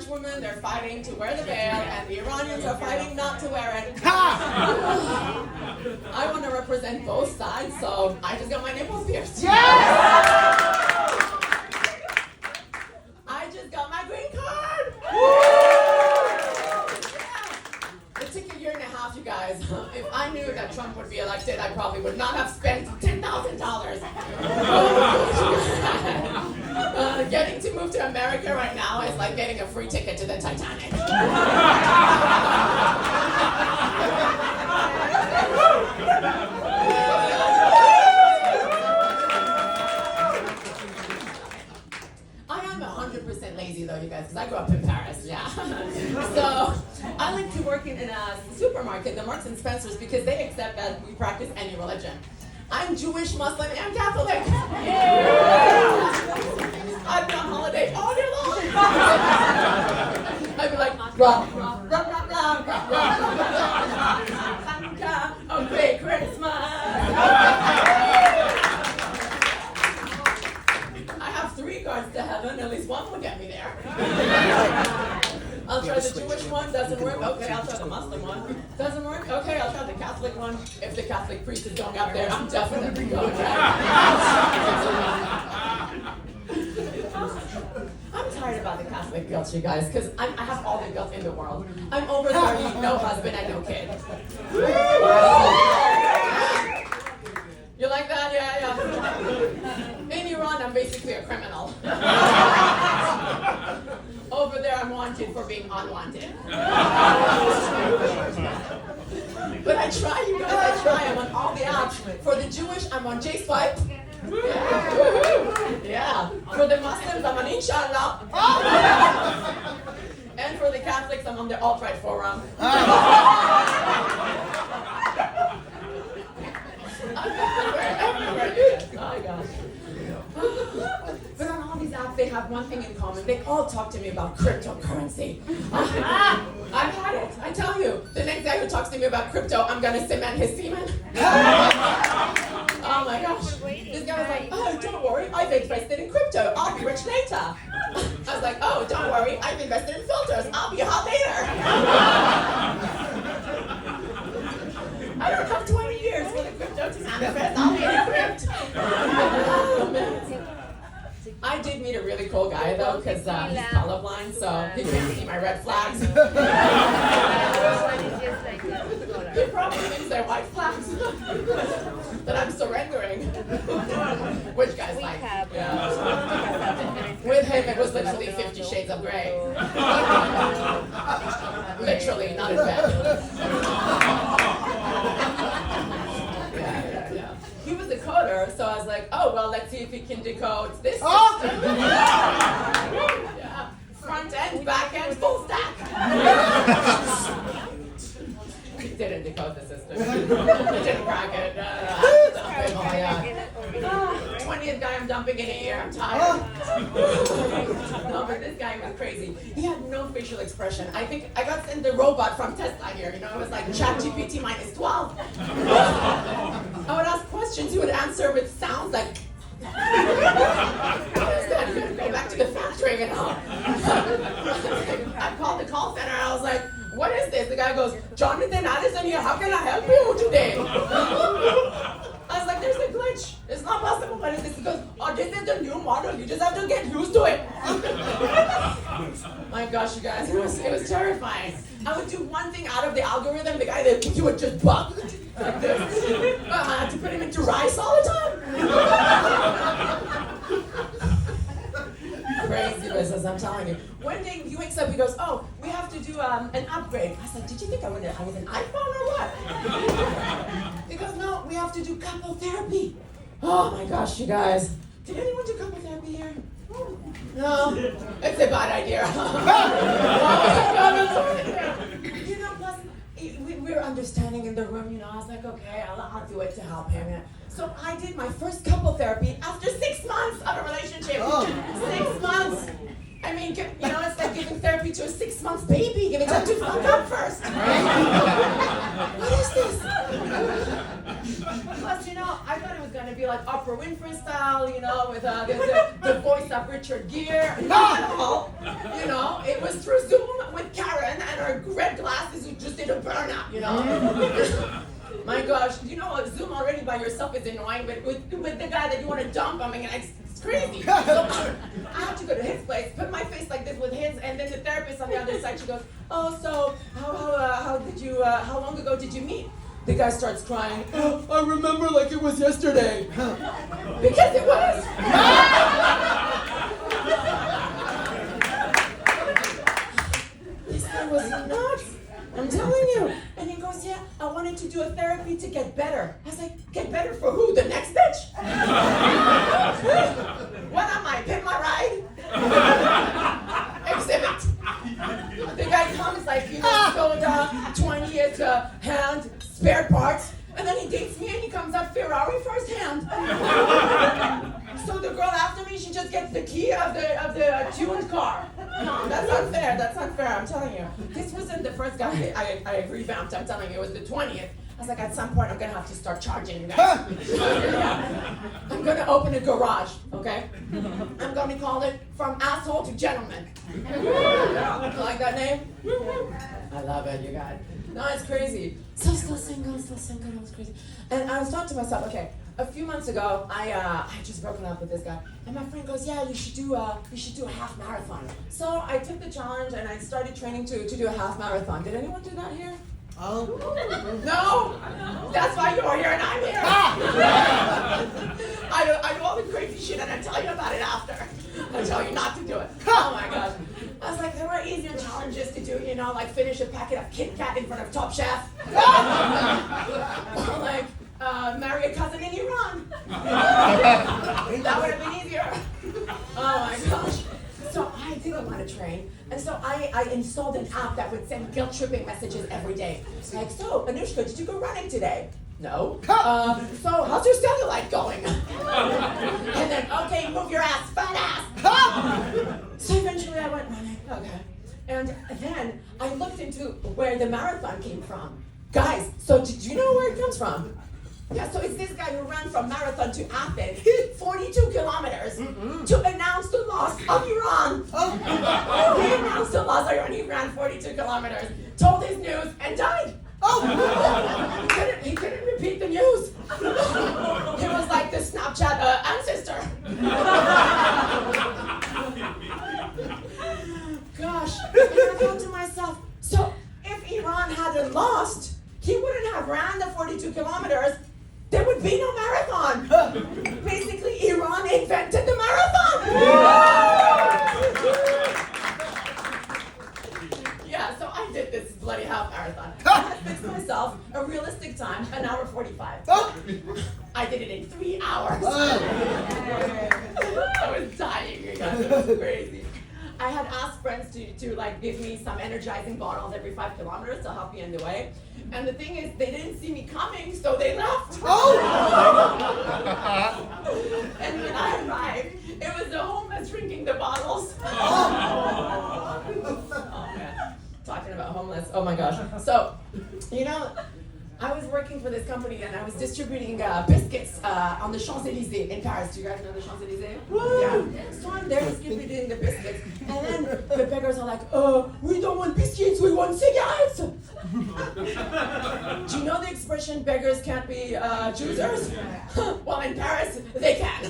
women, they're fighting to wear the veil, and the Iranians are fighting not to wear it. I want to represent both sides, so I just got my nipples pierced. I just got my green card. It took a year and a half, you guys. If I knew that Trump would be elected, I probably would not have spent $10,000. Getting to move to America right now is like getting a free ticket to the Titanic. I am 100% lazy though, you guys, because I grew up in Paris, yeah. So I like to work in a supermarket, the Marks and Spencer's, because they accept that we practice any religion. I'm Jewish, Muslim, and Catholic. I've been on holiday all year long. I'd be like, rah, rah, rah, rah, rah, rah, rah, rah, Hanukkah, oh great Christmas. I have 3 cards to heaven, at least one will get me there. I'll try the Jewish one, doesn't work. Okay, I'll try the Muslim one. Doesn't work? Okay, I'll try the Catholic one. If the Catholic priest is going up there, I'm definitely going there. I'm tired about the Catholic guilt, you guys, because I have all the guilt in the world. I'm over 30, no husband, and no kid. You like that? Yeah. In Iran, I'm basically a criminal. Over there, I'm wanted for being unwanted. But I try, you guys, I try. I'm on all the apps. For the Jewish, I'm on J-Swipe. Yeah. For the Muslims, I'm on Inshallah. And for the Catholics, I'm on the alt-right forum. I'm everywhere. Oh my gosh. But on all these apps, they have one thing in common. They all talk to me about cryptocurrency. I've had it. I tell you. The next guy who talks to me about crypto, I'm going to cement his semen. Oh my gosh. This guy was like, oh, don't worry. I've invested in crypto. I'll be rich later. I was like, oh, don't worry. I've invested in filters. I'll be hot later. I don't have 20 years for the crypto to manifest. I'll be equipped. Oh, man. I did meet a really cool guy though, because he's colorblind, so he couldn't see my red flags. He probably thinks they're white flags that I'm surrendering. Which guy's like, yeah. With him, it was literally 50 Shades of Grey. Literally, not in bed. He was a coder, so I was like, oh, well, let's see if he can decode this system. Yeah. Front end, back end, full stack. He didn't decode the system. He didn't crack it. 20th guy I'm dumping in a year, I'm tired. No, but this guy was crazy. He had no facial expression. I think I got sent the robot from Tesla here, you know, it was like ChatGPT minus 12. I would ask questions, he would answer with sounds like, what is that? Go back to the factory, you know. I called the call center and I was like, what is this? The guy goes, Jonathan Addison here, how can I help you today? I was like, there's a glitch. It's not possible. What is this? He goes, oh, this is the new model. You just have to get used to it. My gosh, you guys, it was terrifying. I would do one thing out of the algorithm, the guy that he would just bug. Like this. I had to put him into rice all the time. Crazy business, I'm telling you. One day he wakes up, he goes, oh, we have to do an upgrade. I said, did you think I was an iPhone or what? He goes, no, we have to do couple therapy. Oh my gosh, you guys. Did anyone do couple therapy here? No, it's a bad idea. You know, plus, we were understanding in the room, you know, I was like, okay, I'll do it to help him. Yeah. So I did my first couple therapy after 6 months of a relationship. 6 months. I mean, you know, it's like giving therapy to a 6-month baby. Give it time to fuck up first. What is this? Plus, you know, I thought it was going to be like Oprah Winfrey style, you know, with the voice up Richard Gere, not at all. You know, it was through Zoom with Karen and her red glasses who just did a burnout, you know. My gosh, you know, Zoom already by yourself is annoying, but with the guy that you want to dump, I mean, it's crazy. So I have to go to his place, put my face like this with his, and then the therapist on the other side, she goes, oh, so how long ago did you meet? The guy starts crying. Oh, I remember like it was yesterday. Because it was. This guy was nuts. I'm telling you. And he goes, yeah, I wanted to do a therapy to get better. I was like, get better for who? The next bitch? What am I? Pimp my ride? Exhibit. The guy comes like, you know, soda, 20th hand, spare parts, and then he dates me and he comes up Ferrari first hand. So the girl after me, she just gets the key of the tuned car. No, that's unfair. That's unfair. I'm telling you. This wasn't the first guy I revamped. I'm telling you, it was the 20th. I was like, at some point, I'm gonna have to start charging you guys. I'm gonna open a garage, okay? I'm gonna call it From Asshole to Gentleman. You like that name? I love it, you guys. No, it's crazy. So still single, it was crazy. And I was talking to myself, okay, a few months ago, I just broken up with this guy, and my friend goes, yeah, you should do a half marathon. So I took the challenge and I started training to do a half marathon. Did anyone do that here? Oh. No? That's why you're here and I'm here. I do all the crazy shit and I tell you about it after. I tell you not to do it. Oh my gosh. I was like, there were easier challenges to do, you know, like finish a packet of Kit Kat in front of Top Chef. Or like marry a cousin in Iran. That would have been easier. Oh my gosh. So I didn't want to train, and so I installed an app that would send guilt-tripping messages every day. Like, so, Anushka, did you go running today? No. So, how's your cellulite going? And then, okay, move your ass, fat ass. So eventually I went running, okay. And then I looked into where the marathon came from. Guys, so did you know where it comes from? Yeah, so it's this guy who ran from Marathon to Athens, 42 kilometers, to announce the loss of Iran. He announced the loss of Iran. He ran 42 kilometers, told his news, and died. He couldn't repeat the news. He was like the Snapchat ancestor. Gosh, and I thought to myself, so if Iran hadn't lost, he wouldn't have ran the 42 kilometers. There would be no marathon. Basically, Iran invented the marathon. Yeah, so I did this bloody half marathon. I had fixed myself a realistic time, 1 hour 45. I did it in 3 hours. I was dying, you guys. It was crazy. I had asked friends to like give me some energizing bottles every 5 kilometers to help me in the way. And the thing is, they didn't see me coming, so they left. And when I arrived, it was the homeless drinking the bottles. Oh man, talking about homeless. Oh my gosh. So, you know, I was working for this company and I was distributing biscuits on the Champs-Élysées in Paris. Do you guys know the Champs-Élysées? Yeah. So I'm there distributing the biscuits. And then the beggars are like, we don't want biscuits, we want cigarettes. Do you know the expression, beggars can't be choosers? Well, in Paris, they can.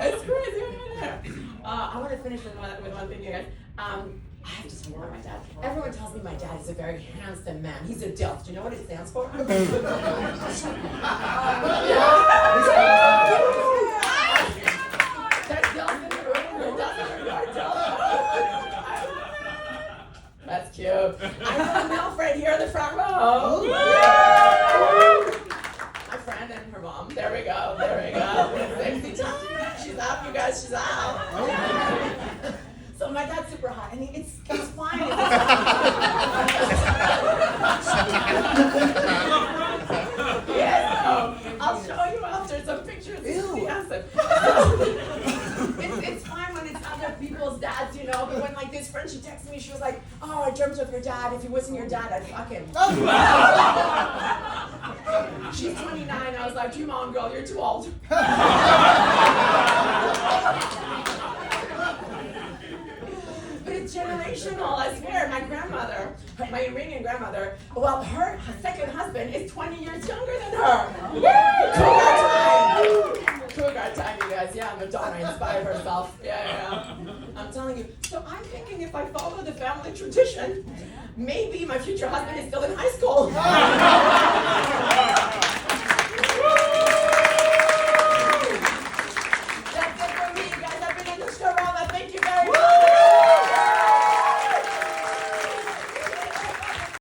It's crazy over there. I want to finish with one thing, you guys. I have to tell you about my dad. Everyone tells me my dad is a very handsome man. He's a DILF. Do you know what it stands for? There's DILF in the room. That's cute. I have a MILF right here in the front row. My friend and her mom. There we go. Sexy time. She's out, you guys. She's out. So my dad's super hot, and it's fine. Yes, so I'll show you after some pictures. It's fine when it's other people's dads, you know. But when like this friend, she texted me, she was like, "Oh, I dreamt of your dad. If he wasn't your dad, I'd fuck him." She's 29. I was like, "Come on, girl, you're too old." But it's generational, I swear. My grandmother, my Iranian grandmother, well, her second husband is 20 years younger than her. Cougar time! Cougar time, you guys. Yeah, Madonna inspired herself. Yeah. I'm telling you. So I'm thinking if I follow the family tradition, maybe my future husband is still in high school.